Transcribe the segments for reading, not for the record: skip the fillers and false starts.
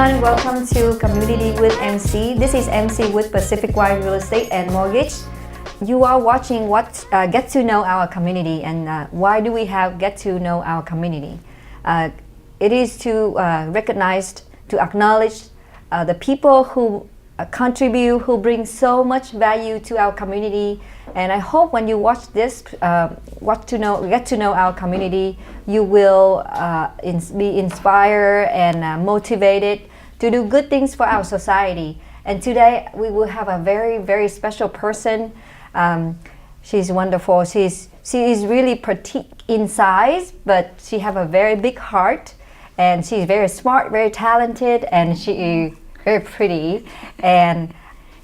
everyone, welcome to Community with MC. This is MC with Pacific Wide Real Estate and Mortgage. You are watching what Get to Know Our Community, and why do we have Get to Know Our Community? It is to recognize, to acknowledge the people who contribute, who bring so much value to our community. And I hope when you watch this, Get to Know Our Community, you will be inspired and motivated to do good things for our society. And today we will have a very, very special person. She's wonderful. She is really petite in size, but she have a very big heart, and she's very smart, very talented, and she is very pretty. And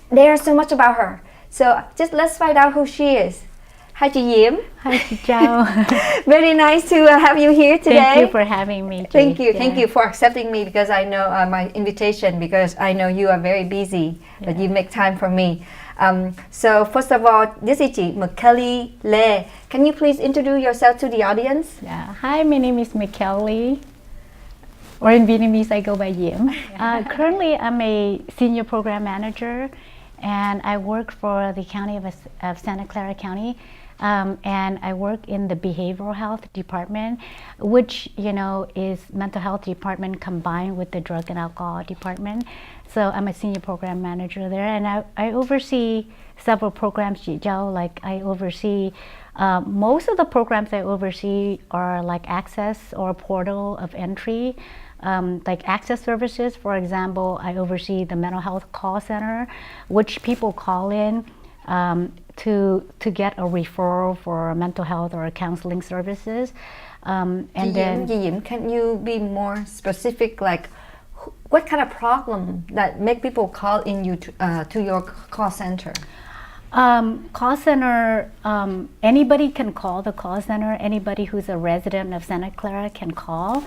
there's so much about her. So just let's find out who she is. Hi, chị Diễm. Hi, chị Chao. Very nice to have you here today. Thank you for having me. Thank you. Thank you for accepting me, because I know my invitation, because I know you are very busy, but you make time for me. So first of all, this is chị Mikelle Lê. Can you please introduce yourself to the audience? Yeah. Hi, my name is Mikelle, or in Vietnamese I go by Diễm. Currently, I'm a senior program manager, and I work for the county of Santa Clara County. And I work in the behavioral health department, which is mental health department combined with the drug and alcohol department. So I'm a senior program manager there, and I oversee several programs. Like I oversee most of the programs I oversee are like access or portal of entry. Like access services, for example, I oversee the mental health call center, which people call in to get a referral for mental health or counseling services. And then, can you be more specific? Like, what kind of problem that make people call in you to your call center? Call center, anybody can call the call center. Anybody who's a resident of Santa Clara can call.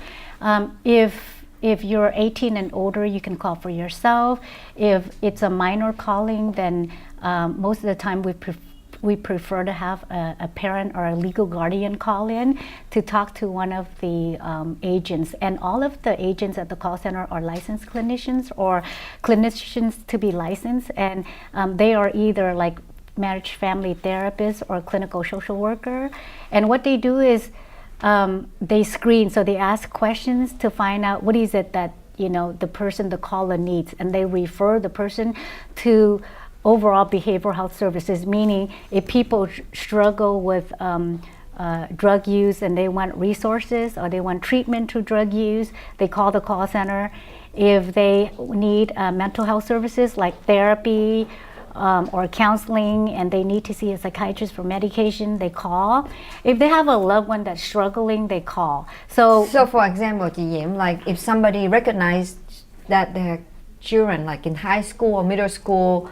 If you're 18 and older, you can call for yourself. If it's a minor calling, then most of the time we prefer to have a parent or a legal guardian call in to talk to one of the agents. And all of the agents at the call center are licensed clinicians or clinicians to be licensed, and they are either like marriage family therapists or clinical social worker. And what they do is they screen, so they ask questions to find out what is it that the person, the caller needs, and they refer the person to overall behavioral health services, meaning if people struggle with drug use and they want resources or they want treatment to drug use, they call the call center. If they need mental health services like therapy or counseling, and they need to see a psychiatrist for medication, they call. If they have a loved one that's struggling, they call. So for example, chị Diễm, like if somebody recognized that their children, like in high school or middle school,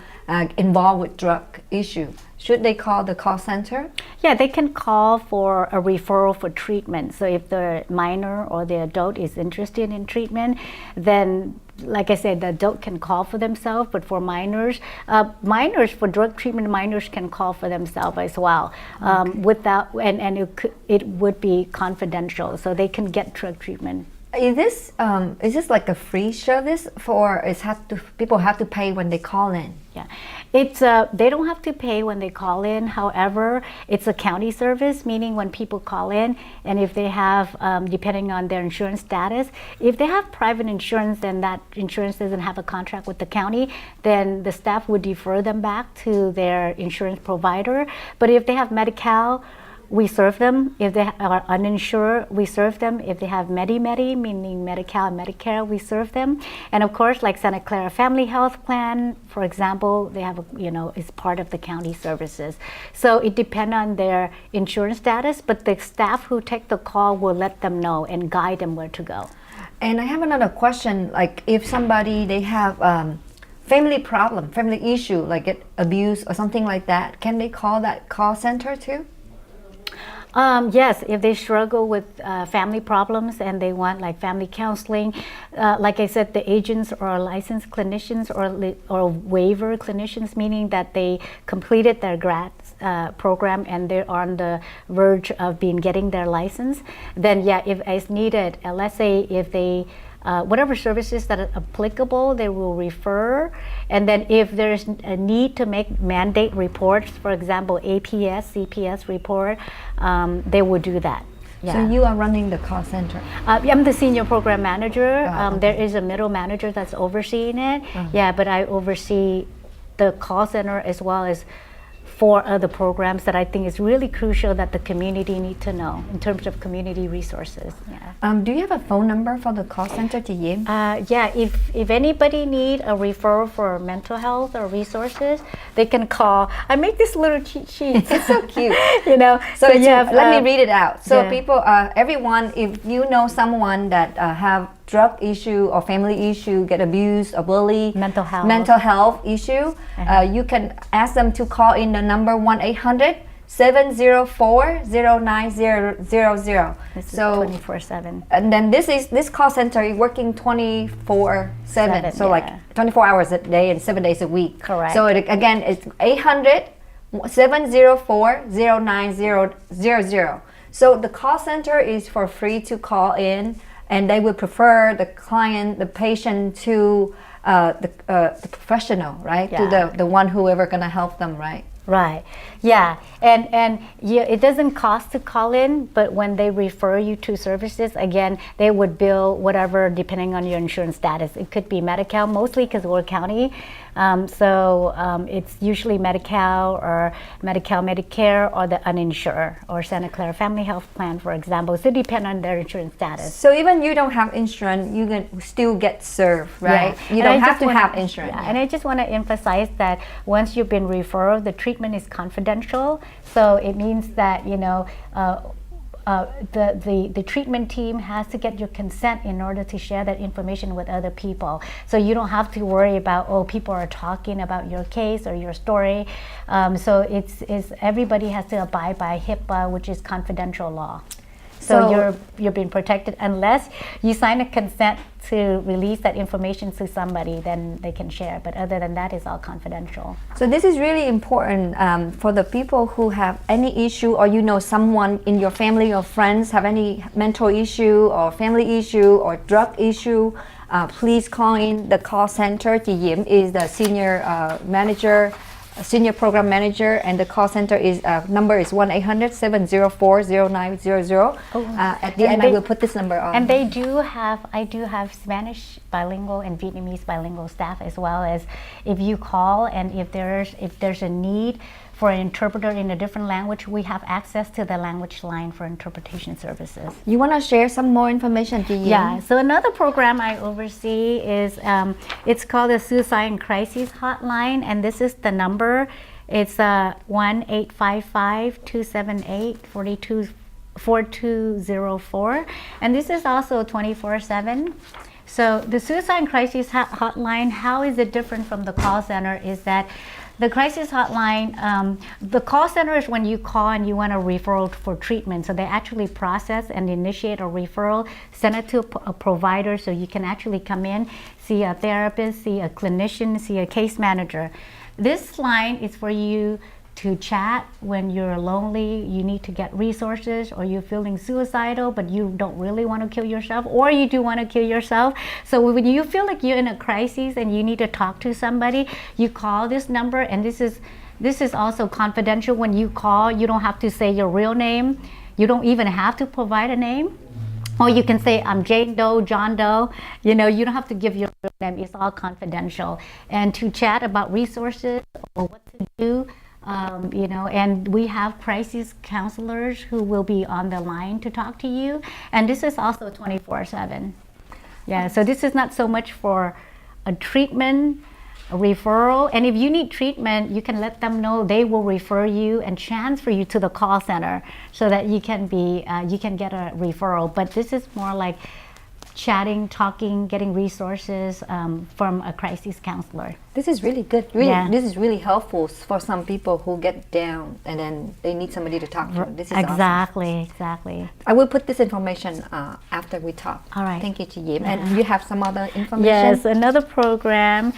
involved with drug issue, should they call the call center? Yeah, they can call for a referral for treatment. So if the minor or the adult is interested in treatment, then like I said, the adult can call for themselves, but for minors for drug treatment, minors can call for themselves as well. Without and it would be confidential, so they can get drug treatment. Is this like a free service, for people have to pay when they call in? Yeah, it's they don't have to pay when they call in. However, it's a county service, meaning when people call in, and if they have, depending on their insurance status, if they have private insurance and that insurance doesn't have a contract with the county, then the staff would defer them back to their insurance provider. But if they have Medi-Cal, we serve them. If they are uninsured, we serve them. If they have Medi-Medi, meaning Medi-Cal and Medicare, we serve them. And of course, like Santa Clara Family Health Plan, for example, they have is part of the county services. So it depends on their insurance status, but the staff who take the call will let them know and guide them where to go. And I have another question, like if somebody, they have family problem, family issue, like get abuse or something like that, can they call that call center too? Yes, if they struggle with family problems and they want like family counseling, like I said, the agents are licensed clinicians or waiver clinicians, meaning that they completed their grad program and they're on the verge of getting their license. Then yeah, if as needed, let's say if they whatever services that are applicable, they will refer. And then if there's a need to make mandate reports, for example, APS, CPS report, they will do that. Yeah. So you are running the call center? I'm the senior program manager. Okay. There is a middle manager that's overseeing it. Yeah, but I oversee the call center as well as 4 other programs that I think is really crucial that the community need to know in terms of community resources. Yeah. Do you have a phone number for the call center, chị Diễm? Yeah, if anybody need a referral for mental health or resources, they can call. I make this little cheat sheet. It's so cute. You know, so you have, let me read it out. So yeah. people, everyone, if you know someone that have drug issue or family issue, get abused or bullied, mental health issue, you can ask them to call in the number 1-800-704-0900. This is so 24/7. And then this call center is working 24/7, so like 24 hours a day and 7 days a week. Correct. So again, it's 800-704-0900. So the call center is for free to call in, and they would prefer the client, the patient to the professional, right? Yeah. To the one whoever gonna help them, right? Right. Yeah. And yeah, it doesn't cost to call in, but when they refer you to services, again, they would bill whatever depending on your insurance status. It could be Medi-Cal, mostly because we're a county. It's usually Medi-Cal or Medi-Cal Medicare or the uninsured or Santa Clara Family Health Plan, for example. So it depends on their insurance status. So even you don't have insurance, you can still get served, right? Yeah. You don't have to have insurance. Yeah. And I just want to emphasize that once you've been referred, the treatment is confidential. So it means that, you know, the treatment team has to get your consent in order to share that information with other people. So you don't have to worry about, oh, people are talking about your case or your story. So it's everybody has to abide by HIPAA, which is confidential law. So you're being protected unless you sign a consent to release that information to somebody, then they can share. But other than that, it's all confidential. So this is really important for the people who have any issue, or you know someone in your family or friends have any mental issue or family issue or drug issue. Please call in the call center. Chị Diễm is the senior program manager, and the call center is number is 1-800-704-0900. At the end, I will put this number on. And I do have Spanish bilingual and Vietnamese bilingual staff, as well as if you call and if there's a need for an interpreter in a different language, we have access to the language line for interpretation services. You want to share some more information, Chị Diễm? Yeah, so another program I oversee is, it's called the Suicide and Crisis Hotline, and this is the number. It's 1-855-278-4204, and this is also 24/7. So the Suicide and Crisis Hotline, how is it different from the call center is that the crisis hotline, the call center is when you call and you want a referral for treatment. So they actually process and initiate a referral, send it to a provider so you can actually come in, see a therapist, see a clinician, see a case manager. This line is for you to chat when you're lonely, you need to get resources, or you're feeling suicidal but you don't really want to kill yourself, or you do want to kill yourself. So when you feel like you're in a crisis and you need to talk to somebody, you call this number, and this is also confidential. When you call, you don't have to say your real name. You don't even have to provide a name. Or you can say, I'm Jane Doe, John Doe. You know, you don't have to give your real name. It's all confidential. And to chat about resources or what to do, you know, and we have crisis counselors who will be on the line to talk to you. And this is also 24/7. Yeah, so this is not so much for a treatment, a referral. And if you need treatment, you can let them know. They will refer you and transfer you to the call center so that you can get a referral. But this is more like chatting, talking, getting resources from a crisis counselor. This is really good. This is really helpful for some people who get down and then they need somebody to talk to. This is exactly. I will put this information after we talk. All right. Thank you, Chị Diễm. And you have some other information? Yes, another program.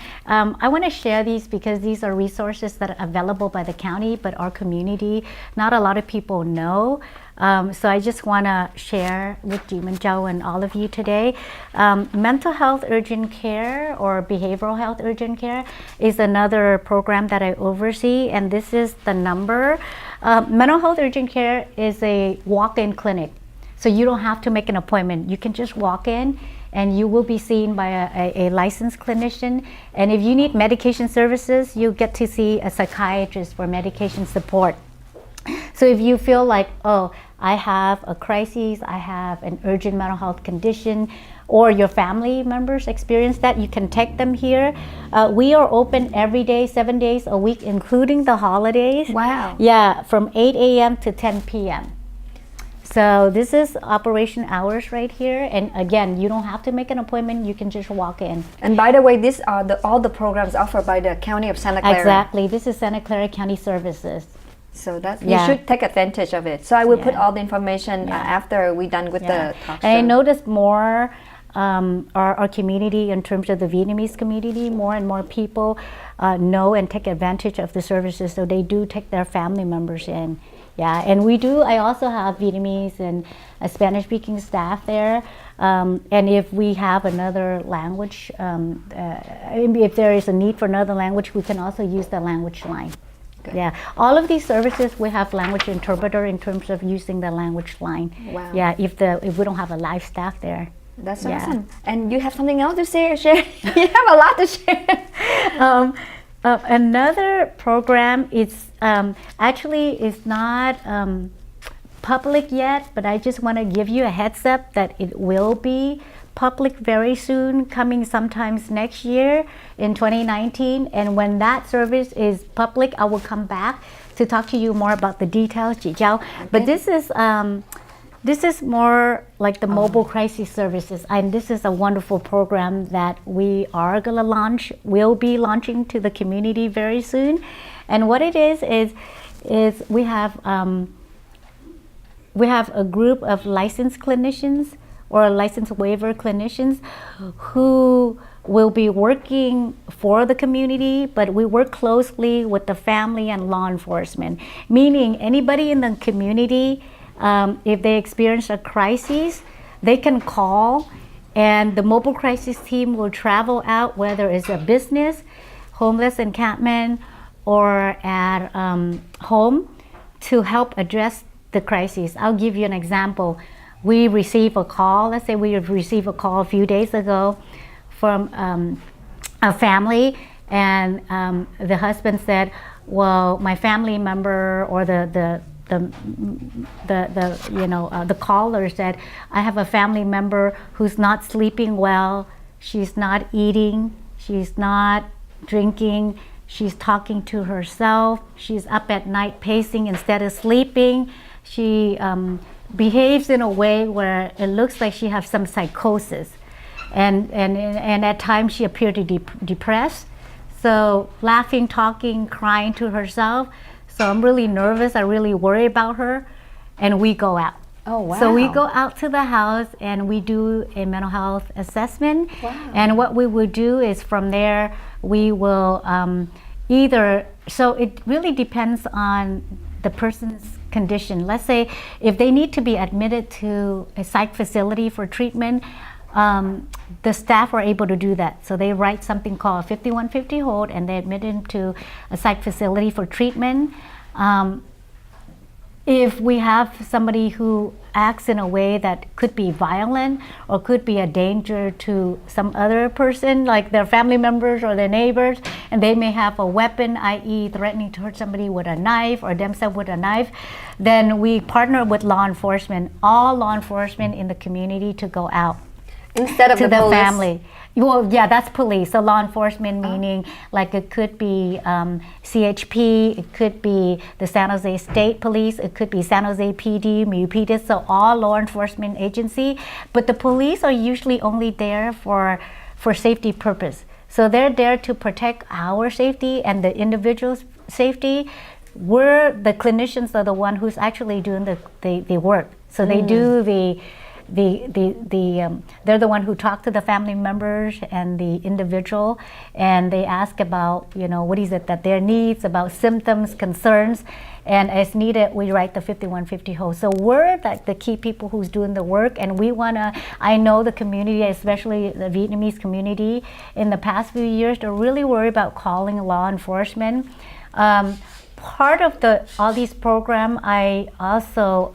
I want to share these because these are resources that are available by the county, but our community, not a lot of people know. So I just want to share with Jim and Joe and all of you today. Mental health urgent care or behavioral health urgent care is another program that I oversee, and this is the number. Mental health urgent care is a walk-in clinic. So you don't have to make an appointment. You can just walk in and you will be seen by a licensed clinician. And if you need medication services, you get to see a psychiatrist for medication support. So if you feel like, oh, I have a crisis, I have an urgent mental health condition, or your family members experience that, you can take them here. We are open every day, 7 days a week, including the holidays. Wow. Yeah, from 8 a.m. to 10 p.m. So this is operation hours right here. And again, you don't have to make an appointment. You can just walk in. And by the way, these are all the programs offered by the County of Santa Clara. Exactly. This is Santa Clara County Services. So that Yeah. you should take advantage of it. So I will put Yeah. all the information after we're done with the talk show. And I noticed more our community, in terms of the Vietnamese community, more and more people know and take advantage of the services. So they do take their family members in. Yeah, and I also have Vietnamese and Spanish-speaking staff there. And if we have another language, if there is a need for another language, we can also use the language line. Good. Yeah, all of these services, we have language interpreter in terms of using the language line. Wow. Yeah, if we don't have a live staff there. That's Yeah. awesome. And you have something else to share? You have a lot to share. Another program is actually is not public yet, but I just want to give you a heads up that it will be public very soon, coming sometimes next year in 2019. And when that service is public, I will come back to talk to you more about the details, Chị Giao. But this is more like the mobile crisis services, and this is a wonderful program that we are going to will be launching to the community very soon. And what it is we have a group of licensed clinicians or license waiver clinicians who will be working for the community, but we work closely with the family and law enforcement, meaning anybody in the community, if they experience a crisis, they can call, and the mobile crisis team will travel out, whether it's a business, homeless encampment, or at home, to help address the crisis. I'll give you an example. We receive a call, let's say we received a call a few days ago from a family, and the husband said, well, my family member, or the caller said, I have a family member who's not sleeping well, she's not eating, she's not drinking, she's talking to herself, she's up at night pacing instead of sleeping, she behaves in a way where it looks like she has some psychosis, and at times she appeared to be depressed, so laughing, talking, crying to herself. So I'm really nervous, I really worry about her, and we go out. Oh, wow. So we go out to the house and we do a mental health assessment. Wow. And what we would do is from there, we will so it really depends on the person's condition. Let's say if they need to be admitted to a psych facility for treatment, the staff are able to do that. So they write something called a 5150 hold, and they admit them to a psych facility for treatment. If we have somebody who acts in a way that could be violent or could be a danger to some other person, like their family members or their neighbors, and they may have a weapon, i.e. threatening to hurt somebody with a knife or themselves with a knife, then we partner with law enforcement, all law enforcement in the community, to go out Instead of to the police. family. Well, yeah, that's police. So law enforcement, meaning like it could be CHP, it could be the San Jose State Police, it could be San Jose PD, MUPD, so all law enforcement agency. But the police are usually only there for safety purpose. So they're there to protect our safety and the individual's safety. The clinicians are the one who's actually doing the work. So they do they're the one who talk to the family members and the individual, and they ask about, what is it that their needs, about symptoms, concerns, and as needed, we write the 5150 hold. So we're the key people who's doing the work, and I know the community, especially the Vietnamese community, in the past few years, they're really worried about calling law enforcement. Part of all these programs, I also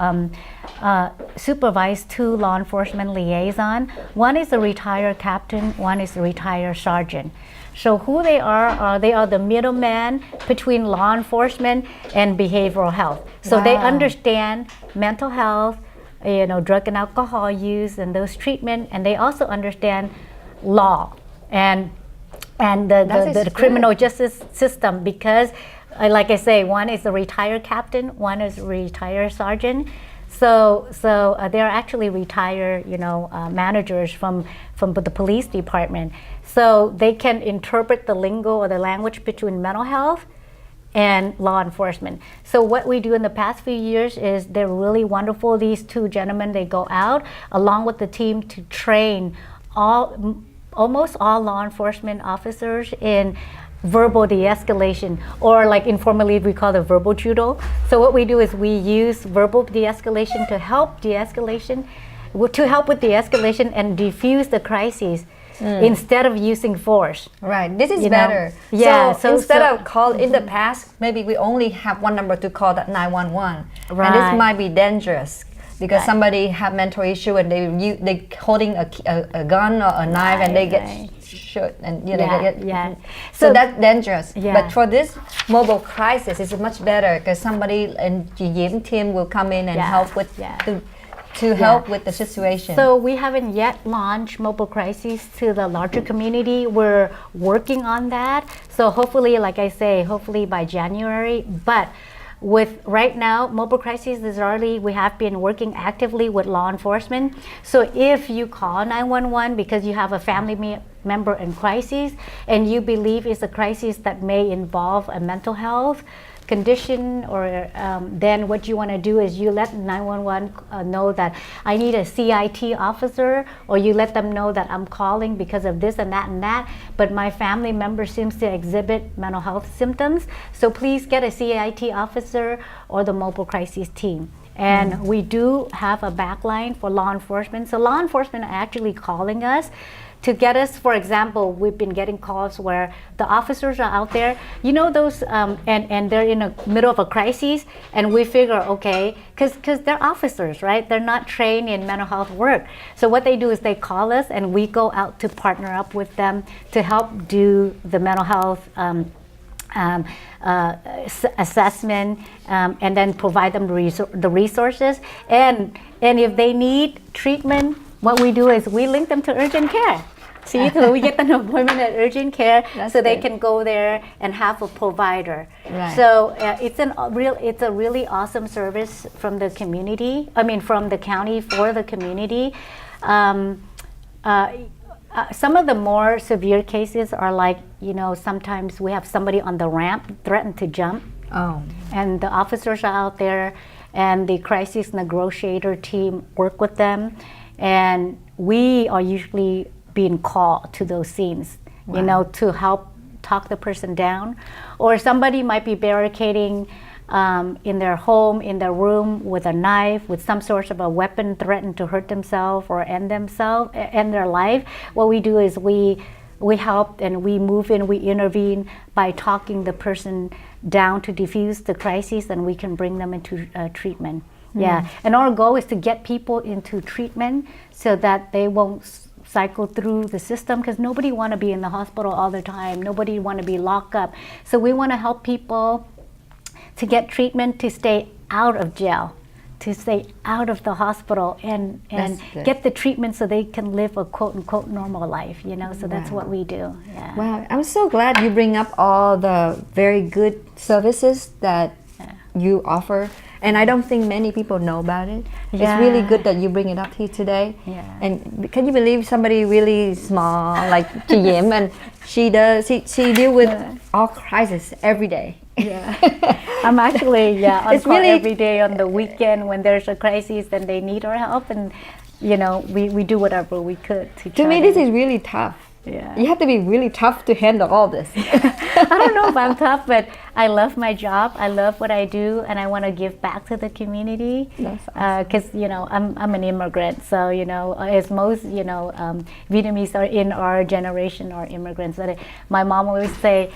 supervise 2 law enforcement liaison. One is a retired captain, one is a retired sergeant. So who they are the middleman between law enforcement and behavioral health. So they understand mental health, drug and alcohol use and those treatment, and they also understand law and the criminal justice system, because like I say, one is a retired captain, one is a retired sergeant. So they're actually retired, managers from the police department. So they can interpret the lingo or the language between mental health and law enforcement. So what we do in the past few years is they're really wonderful. These 2 gentlemen, they go out along with the team to train almost all law enforcement officers in verbal de-escalation, or like informally we call it verbal judo. So what we do is we use verbal de-escalation to help with de-escalation and defuse the crises instead of using force. Right, this is better. Yeah. So instead of call in the past, maybe we only have one number to call, that 911. Right. And this might be dangerous because somebody have mental issue and they holding a gun or a knife and they get shot and so that's dangerous. But for this mobile crisis, it's much better because somebody and GM team will come in and help with to help with the situation. So we haven't yet launched mobile crises to the larger community. We're working on that. So hopefully, like I say, hopefully by January. But with right now, mobile crises is already, we have been working actively with law enforcement. So if you call 911 because you have a family member in crisis and you believe it's a crisis that may involve a mental health condition, or then what you want to do is you let 911 know that I need a CIT officer, or you let them know that I'm calling because of this and that, but my family member seems to exhibit mental health symptoms, so please get a CIT officer or the mobile crisis team. And we do have a backline for law enforcement. So law enforcement are actually calling us to get us, for example, we've been getting calls where the officers are out there, those, and they're in the middle of a crisis, and we figure, okay, because they're officers, right? They're not trained in mental health work. So what they do is they call us, and we go out to partner up with them to help do the mental health assessment, and then provide them the resources. And if they need treatment, what we do is we link them to urgent care. See, so we get them an appointment at urgent care. That's so good. They can go there and have a provider. Right. So it's a really awesome service from the community. From the county for the community. Some of the more severe cases are like, sometimes we have somebody on the ramp threaten to jump. Oh. And the officers are out there, and the crisis negotiator team work with them. And we are usually being called to those scenes, to help talk the person down. Or somebody might be barricading in their home, in their room, with a knife, with some sort of a weapon, threaten to hurt themselves or end their life. What we do is we help and we move in, we intervene by talking the person down to diffuse the crisis, and we can bring them into treatment. Yeah, and our goal is to get people into treatment so that they won't cycle through the system, because nobody want to be in the hospital all the time. Nobody want to be locked up. So we want to help people to get treatment, to stay out of jail, to stay out of the hospital, and get the treatment so they can live a quote unquote normal life. So that's what we do. Yeah. Wow, I'm so glad you bring up all the very good services that you offer. And I don't think many people know about it. Yeah. It's really good that you bring it up here today. Yeah. And can you believe somebody really small like chị Diễm, and she deal with all crises every day. Yeah. I'm actually on It's call really every day on the weekend when there's a crisis and they need our help, and we do whatever we could to To try me, this is really tough. Yeah. You have to be really tough to handle all this. I don't know if I'm tough, but I love my job. I love what I do, and I want to give back to the community. That's awesome. Because I'm an immigrant, so as most Vietnamese are in our generation are immigrants. But my mom always say,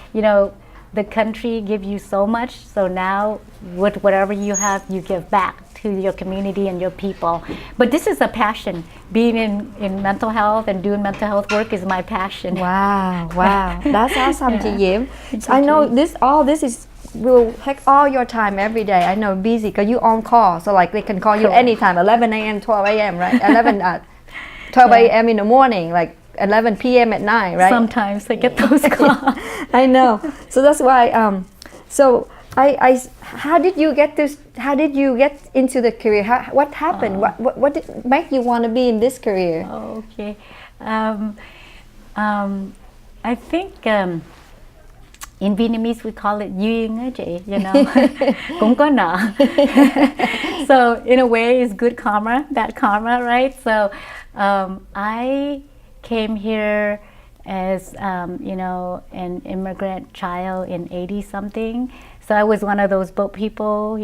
the country give you so much, so now with whatever you have, you give back to your community and your people. But this is a passion. Being in mental health and doing mental health work is my passion. Wow, that's awesome, chị Diễm. Thank I know you. all this will take all your time every day. I know busy because you on call, so like they can call you Correct. anytime, 11 a.m., 12 a.m., right? 12 a.m. in the morning, like 11 p.m. at night, right? Sometimes I get those calls. I know. So that's why. How did you get this? How did you get into the career? What happened? What did make you want to be in this career? Okay. I think in Vietnamese we call it duyên á chị, cũng có nợ. So in a way it's good karma, bad karma, right? So I came here as an immigrant child in 80 something. So I was one of those boat people,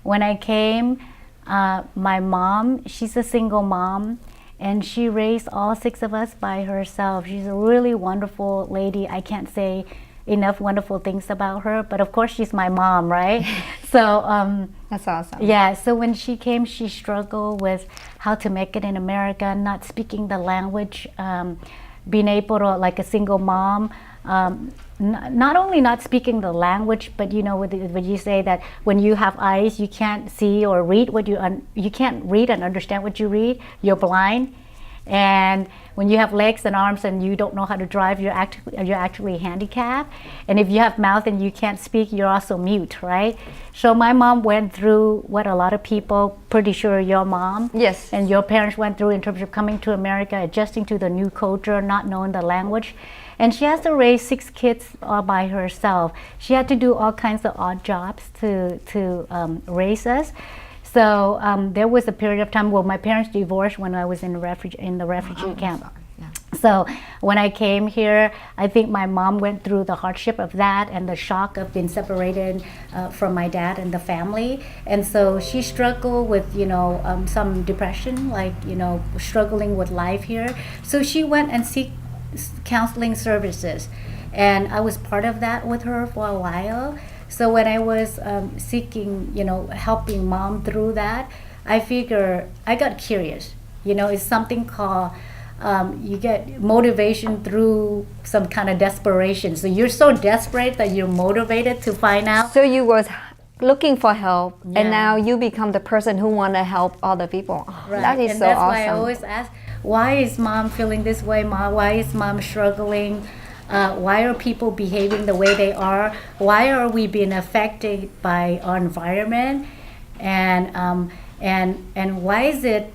when I came, my mom, she's a single mom, and she raised all 6 of us by herself. She's a really wonderful lady. I can't say enough wonderful things about her, but of course she's my mom, right? So That's awesome. yeah, so when she came, she struggled with how to make it in America, not speaking the language, being able to, like a single mom, not only not speaking the language, but when you say that when you have eyes, you can't see or read you can't read and understand what you read, you're blind. And when you have legs and arms and you don't know how to drive, you're actually handicapped. And if you have mouth and you can't speak, you're also mute, right? So my mom went through what a lot of people, pretty sure your mom Yes. and your parents went through in terms of coming to America, adjusting to the new culture, not knowing the language. And she has to raise 6 kids all by herself. She had to do all kinds of odd jobs to raise us. So there was a period of time where my parents divorced when I was in the refugee camp. Yeah. So when I came here, I think my mom went through the hardship of that and the shock of being separated from my dad and the family. And so she struggled with, some depression, like, struggling with life here. So she went and seek counseling services. And I was part of that with her for a while. So when I was seeking, helping mom through that, I got curious. It's something called, you get motivation through some kind of desperation. So you're so desperate that you're motivated to find out. So you was looking for help, Yeah. and now you become the person who want to help other people. Right. That is and so that's awesome. why I always ask, why is mom feeling this way, mom? Why is mom struggling? Why are people behaving the way they are? Why are we being affected by our environment? And why is it,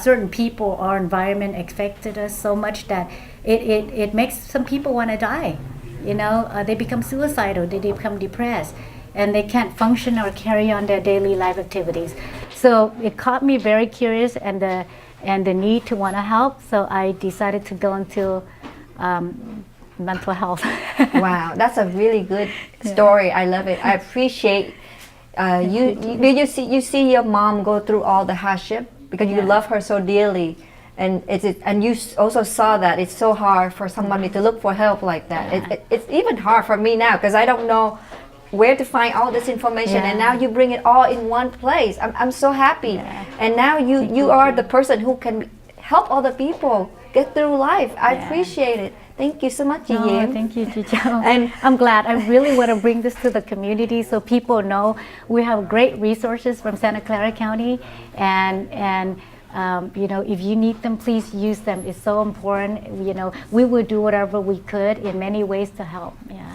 certain people, our environment affected us so much that it makes some people want to die. They become suicidal, they become depressed, and they can't function or carry on their daily life activities. So it caught me very curious and the need to want to help. So I decided to go into mental health. Wow, that's a really good story. I love it. I appreciate you see your mom go through all the hardship because you love her so dearly, and and you also saw that it's so hard for somebody to look for help like that. It's even hard for me now because I don't know where to find all this information, and now you bring it all in one place. I'm so happy, and now you are the person who can help other people get through life. I appreciate it. Thank you so much, chị Diễm. Thank you, Chicho. And I'm glad. I really want to bring this to the community so people know we have great resources from Santa Clara County, and if you need them, please use them. It's so important. We would do whatever we could in many ways to help. Yeah.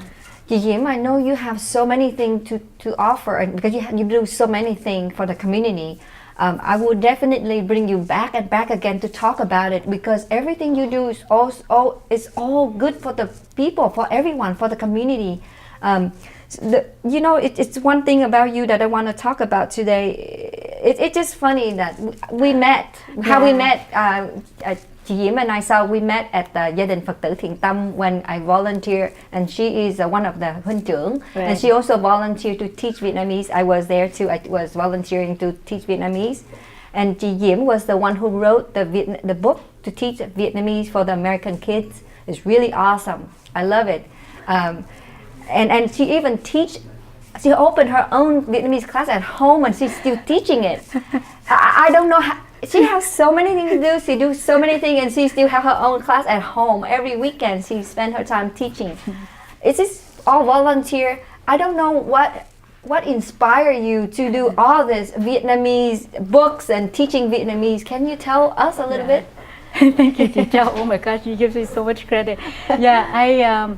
Chị Diễm, I know you have so many things to offer, and because you do so many things for the community. I will definitely bring you back and back again to talk about it, because everything you do is all good for the people, for everyone, for the community. It's one thing about you that I want to talk about today. it's just funny that we met. How we met, chị Diễm and I saw we met at Gia đình Phật tử Thiện Tâm when I volunteer, and she is one of the huynh trưởng, and she also volunteered to teach Vietnamese. I was there too. I was volunteering to teach Vietnamese, and chị Diễm was the one who wrote the book to teach Vietnamese for the American kids. It's really awesome. I love it, and she even She opened her own Vietnamese class at home, and she's still teaching it. I don't know how. She has so many things to do. She does so many things, and she still have her own class at home. Every weekend, she spends her time teaching. It's just all volunteer. I don't know what inspired you to do all this Vietnamese books and teaching Vietnamese. Can you tell us a little bit? Thank you, Chicha. Oh my gosh, you give me so much credit. Yeah,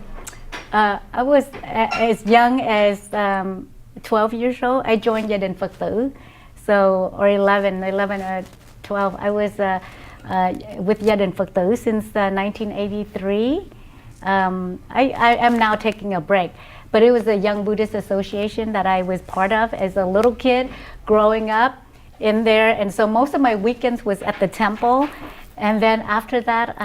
I was as young as 12 years old. I joined Gia đình Phật tử, or 11 or 12. I was with Gia đình Phật tử since 1983. I am now taking a break, but it was a Young Buddhist Association that I was part of as a little kid growing up in there, and so most of my weekends was at the temple. And then after that,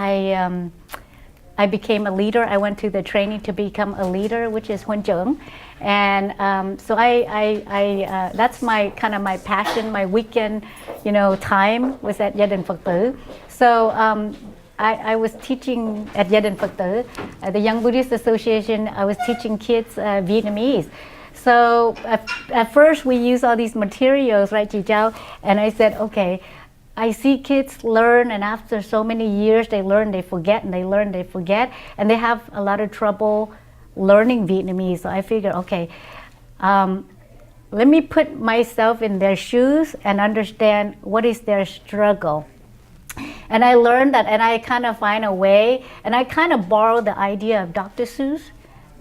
I became a leader. I went to the training to become a leader, which is huynh trưởng, and so that's my kind of my passion. My weekend, time was at Gia đình Phật tử. So I was teaching at Gia đình Phật tử, the Young Buddhist Association. I was teaching kids Vietnamese. So at first we use all these materials, right, Chị Châu? And I said, okay, I see kids learn, and after so many years, they learn, they forget, and they learn, they forget, and they have a lot of trouble learning Vietnamese. So I figured, okay, let me put myself in their shoes and understand what is their struggle. And I learned that, and I kind of find a way, and I kind of borrowed the idea of Dr. Seuss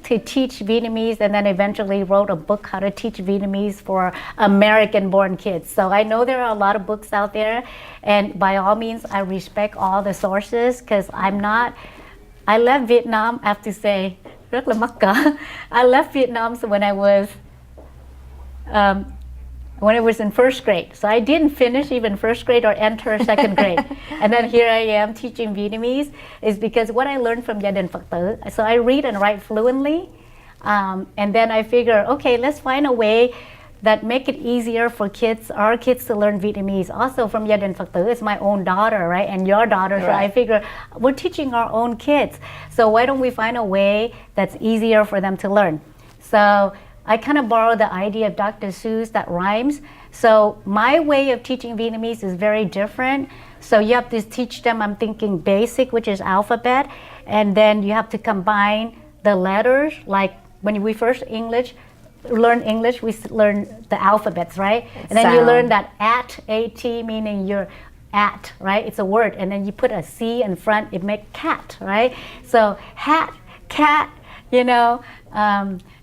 to teach Vietnamese, and then eventually wrote a book how to teach Vietnamese for American-born kids. So I know there are a lot of books out there, and by all means, I respect all the sources, because I left Vietnam, I have to say, rất là mắc cỡ. I left Vietnam when I was in first grade. So I didn't finish even first grade or enter second grade. And then here I am teaching Vietnamese, is because what I learned from Gia đình Phật tử. So I read and write fluently. And then I figure, okay, let's find a way that make it easier for our kids to learn Vietnamese. Also from Gia đình Phật tử, it's my own daughter, right? And your daughter. Right. So I figure we're teaching our own kids. So why don't we find a way that's easier for them to learn? So I kind of borrowed the idea of Dr. Seuss that rhymes. So my way of teaching Vietnamese is very different. So you have to teach them, I'm thinking basic, which is alphabet, and then you have to combine the letters. Like when we first learn English, we learn the alphabets, right? And then you learn that at, meaning you're at, right? It's a word, and then you put a C in front, it makes cat, right? So hat, cat,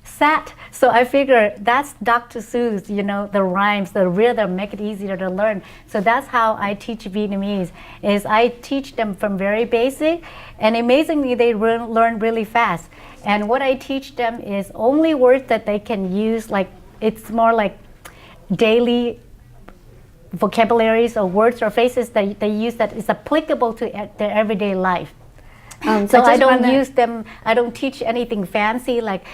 sat. So I figure that's Dr. Seuss, the rhymes, the rhythm, make it easier to learn. So that's how I teach Vietnamese, is I teach them from very basic, and amazingly they learn really fast. And what I teach them is only words that they can use, like it's more like daily vocabularies or words or phrases that they use that is applicable to their everyday life. So I don't teach anything fancy like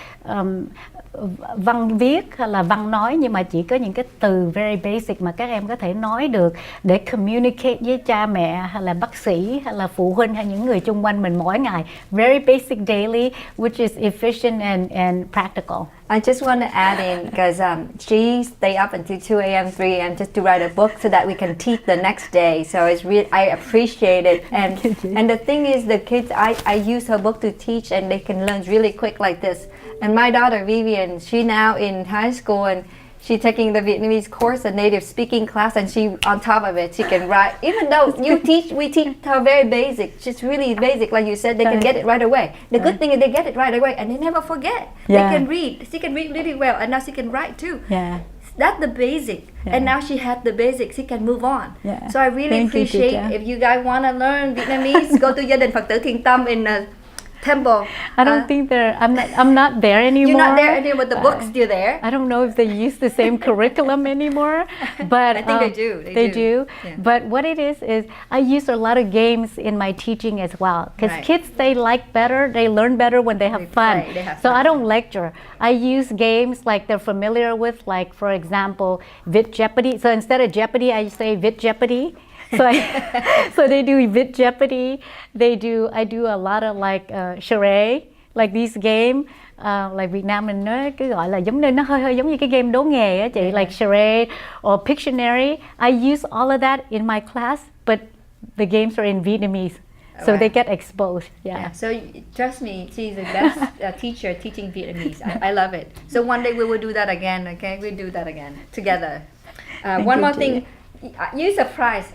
văn viết hay là văn nói, nhưng mà chỉ có những cái từ very basic mà các em có thể nói được để communicate với cha mẹ hay là bác sĩ hay là phụ huynh hay những người chung quanh mình mỗi ngày. Very basic daily, which is efficient and practical. I just want to add in, because she stayed up until 2 a.m., 3 a.m. just to write a book so that we can teach the next day. So it's really, I appreciate it. And the thing is, the kids, I use her book to teach, and they can learn really quick like this. And my daughter Vivian, she now in high school, and she's taking the Vietnamese course, a native speaking class, and she on top of it, she can write. Even though we teach her very basic, just really basic, like you said, they can get it right away. The good thing is they get it right away, and they never forget. Yeah. They can read. She can read really well, and now she can write too. Yeah. That's the basic, and now she had the basics. She can move on. Yeah. So I really appreciate if you guys want to learn Vietnamese, go to Gia đình Phật tử Thiện Tâm in Temple. I don't think they're. I'm not there anymore. You're not there anymore, but the book's still there. I don't know if they use the same curriculum anymore, but I think they do. They do. Yeah. But what it is I use a lot of games in my teaching as well, because Right. kids, they learn better when they have fun. Play, they have So fun. I don't lecture. I use games like they're familiar with, like for example, Vit Jeopardy. So instead of Jeopardy, I say Vit Jeopardy. So so they do Vit Jeopardy. I do a lot of like charade, like these game. Like Việt Nam mình nói cái gọi là giống như nó hơi giống như cái game đố nghề á chị, like charade or Pictionary. I use all of that in my class, but the games are in Vietnamese, so they get exposed. Yeah. So trust me, she's the best teacher teaching Vietnamese. I love it. So one day we will do that again. Okay, we'll do that again together. One more thing, you surprise.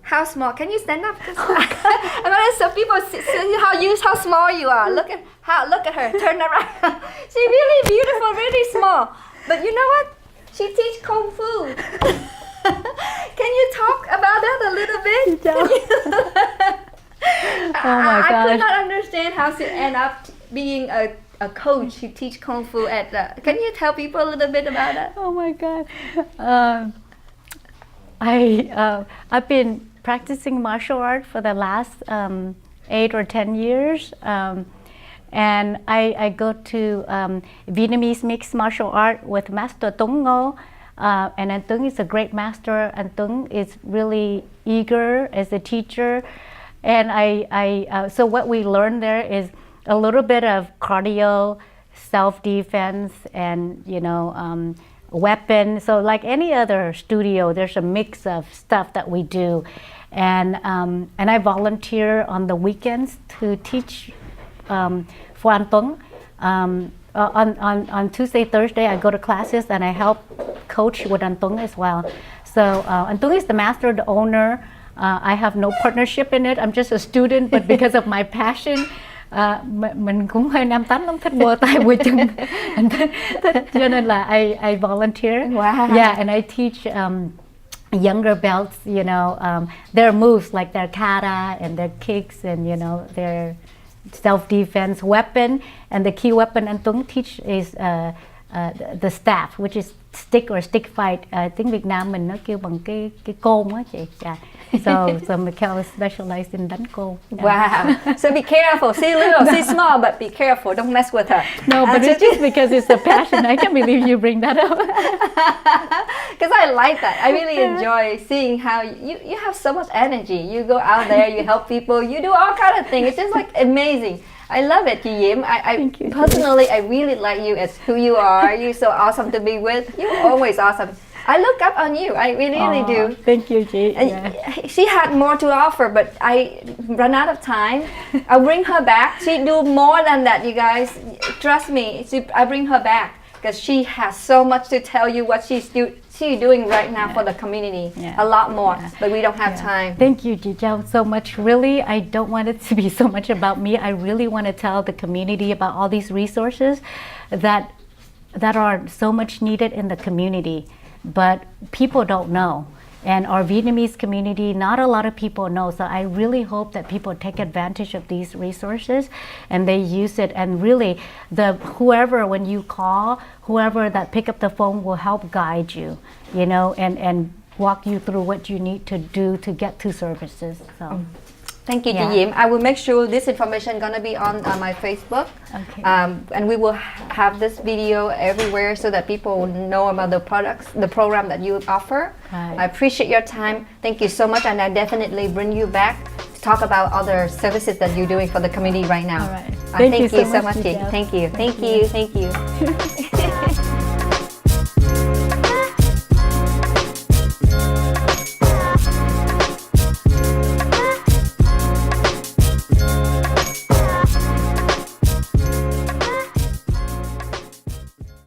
How small? Can you stand up? I want some people see how small you are. Look at her. Turn around. She's really beautiful, really small. But you know what? She teach kung fu. Can you talk about that a little bit? Oh my I gosh. could not understand how she end up being a coach. She teach kung fu at. Can you tell people a little bit about that? Oh my God. I've been practicing martial art for the last 8 or 10 years, and I go to Vietnamese mixed martial art with Master Tung Ngo, and Anh Tuấn is a great master. Anh Tuấn is really eager as a teacher, and so what we learn there is a little bit of cardio, self-defense, and weapon. So like any other studio, there's a mix of stuff that we do, and I volunteer on the weekends to teach for Anh Tuấn. On Tuesday, Thursday, I go to classes and I help coach with Anh Tuấn as well. So Anh Tuấn is the master, the owner. I have no partnership in it. I'm just a student, but because of my passion. Mình cũng hơi nam tánh lắm, thích bò tay bò chân, cho nên là I volunteer. Wow. Yeah, and I teach younger belts, their moves, like their kata and their kicks and their self-defense weapon. And the key weapon Anh Tuấn teach is the staff, which is stick or stick fight. Tiếng Việt Nam mình nó kêu bằng cái côn á chị. Yeah. So Mikelle is specialized in đánh côn. Yeah. Wow. So be careful. She's little, she's small, but be careful. Don't mess with her. No, but it's just because it's a passion. I can't believe you bring that up. Because I like that. I really enjoy seeing how you have so much energy. You go out there, you help people, you do all kind of things. It's just like amazing. I love it, Yim. Thank you. Personally, I really like you as who you are. You're so awesome to be with. You're always awesome. I look up on you. I really do. Thank you, G. She had more to offer, but I run out of time. I'll bring her back. She do more than that, you guys. Trust me. I bring her back because she has so much to tell you what she's doing right now for the community. Yeah. A lot more, but we don't have time. Thank you, Jijiao, so much. Really, I don't want it to be so much about me. I really want to tell the community about all these resources that are so much needed in the community, but people don't know. And our Vietnamese community, not a lot of people know. So I really hope that people take advantage of these resources and they use it. And really, whoever, when you call, whoever that pick up the phone will help guide you, and walk you through what you need to do to get to services. So. Thank you, Yeah. Yim. I will make sure this information gonna be on my Facebook. Okay. And we will have this video everywhere so that people know about the products, the program that you offer. Right. I appreciate your time. Thank you so much, and I definitely bring you back to talk about other services that you're doing for the community right now. All right. Thank you so much, much. Michelle. Thank you. Thank you. Thank you.